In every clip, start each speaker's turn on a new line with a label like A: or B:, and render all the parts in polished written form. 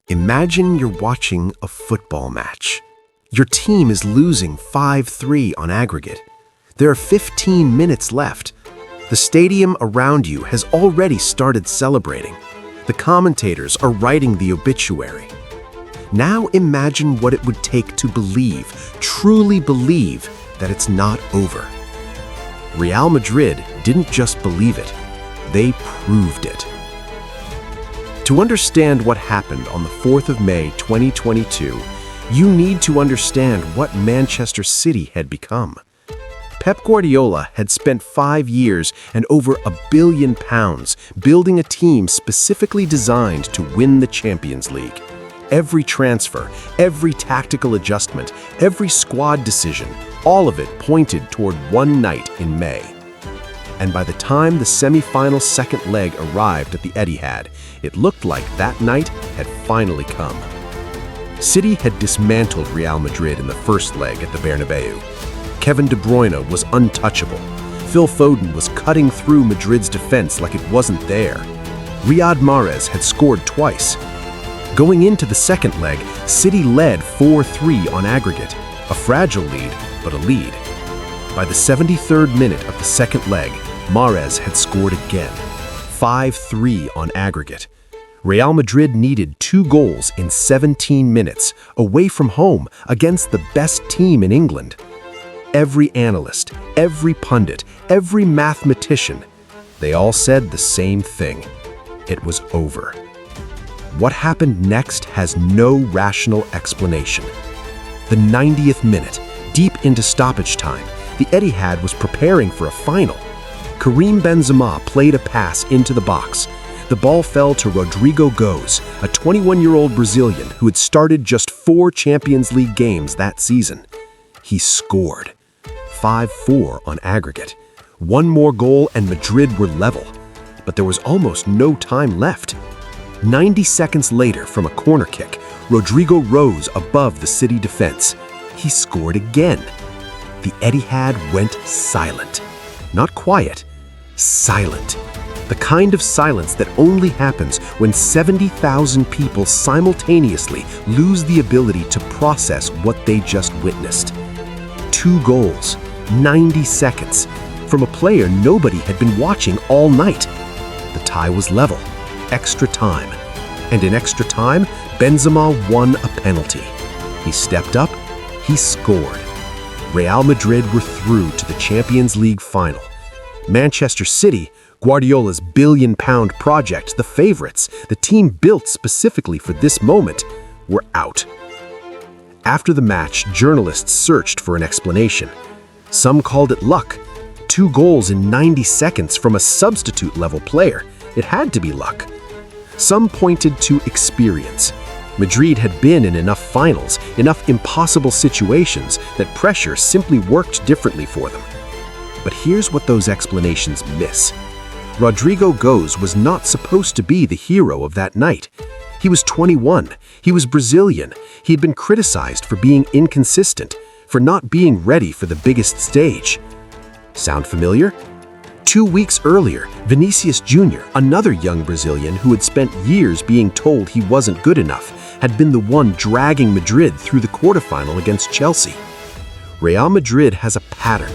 A: Imagine you're watching a football match. Your team is losing 5-3 on aggregate. There are 15 minutes left. The stadium around you has already started celebrating. The commentators are writing the obituary. Now imagine what it would take to believe, truly believe, that it's not over. Real Madrid didn't just believe it, they proved it. To understand what happened on the 4th of May 2022, you need to understand what Manchester City had become. Pep Guardiola had spent 5 years and over £1 billion building a team specifically designed to win the Champions League. Every transfer, every tactical adjustment, every squad decision, all of it pointed toward one night in May. And by the time the semi-final second leg arrived at the Etihad, it looked like that night had finally come. City had dismantled Real Madrid in the first leg at the Bernabeu. Kevin De Bruyne was untouchable. Phil Foden was cutting through Madrid's defense like it wasn't there. Riyad Mahrez had scored twice. Going into the second leg, City led 4-3 on aggregate, a fragile lead, but a lead. By the 73rd minute of the second leg, Mahrez had scored again, 5-3 on aggregate. Real Madrid needed 2 goals in 17 minutes, away from home, against the best team in England. Every analyst, every pundit, every mathematician, they all said the same thing. It was over. What happened next has no rational explanation. The 90th minute, deep into stoppage time, the Etihad was preparing for a final. Karim Benzema played a pass into the box. The ball fell to Rodrigo Goes, a 21-year-old Brazilian who had started just 4 Champions League games that season. He scored. 5-4 on aggregate. 1 more goal and Madrid were level. But there was almost no time left. 90 seconds later, from a corner kick, Rodrigo rose above the City defense. He scored again. The Etihad went silent. Not quiet, silent. The kind of silence that only happens when 70,000 people simultaneously lose the ability to process what they just witnessed. 2 goals, 90 seconds, from a player nobody had been watching all night. The tie was level, extra time. And in extra time, Benzema won a penalty. He stepped up, he scored. Real Madrid were through to the Champions League final. Manchester City, Guardiola's £1 billion project, the favorites, the team built specifically for this moment, were out. After the match, journalists searched for an explanation. Some called it luck. 2 goals in 90 seconds from a substitute-level player. It had to be luck. Some pointed to experience. Madrid had been in enough finals, enough impossible situations, that pressure simply worked differently for them. But here's what those explanations miss. Rodrigo Goes was not supposed to be the hero of that night. He was 21. He was Brazilian. He had been criticized for being inconsistent, for not being ready for the biggest stage. Sound familiar? 2 weeks earlier, Vinicius Jr., another young Brazilian who had spent years being told he wasn't good enough, had been the one dragging Madrid through the quarterfinal against Chelsea. Real Madrid has a pattern,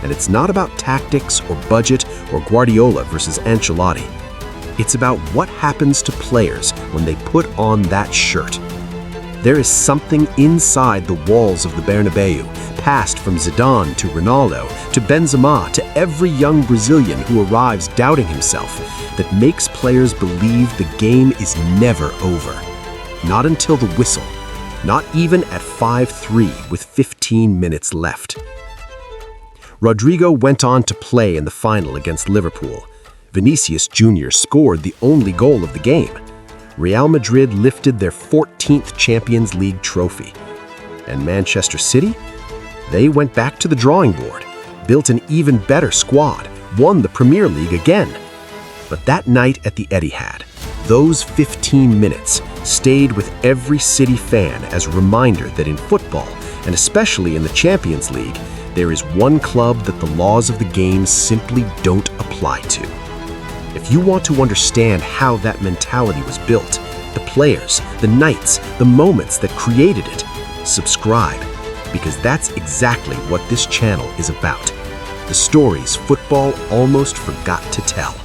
A: and it's not about tactics or budget or Guardiola versus Ancelotti. It's about what happens to players when they put on that shirt. There is something inside the walls of the Bernabeu, passed from Zidane to Ronaldo to Benzema to every young Brazilian who arrives doubting himself, that makes players believe the game is never over. Not until the whistle, not even at 5-3 with 15 minutes left. Rodrigo went on to play in the final against Liverpool. Vinicius Jr. scored the only goal of the game. Real Madrid lifted their 14th Champions League trophy. And Manchester City? They went back to the drawing board, built an even better squad, won the Premier League again. But that night at the Etihad, those 15 minutes stayed with every City fan as a reminder that in football, and especially in the Champions League, there is one club that the laws of the game simply don't apply to. If you want to understand how that mentality was built, the players, the nights, the moments that created it. Subscribe, because that's exactly what this channel is about. The stories football almost forgot to tell.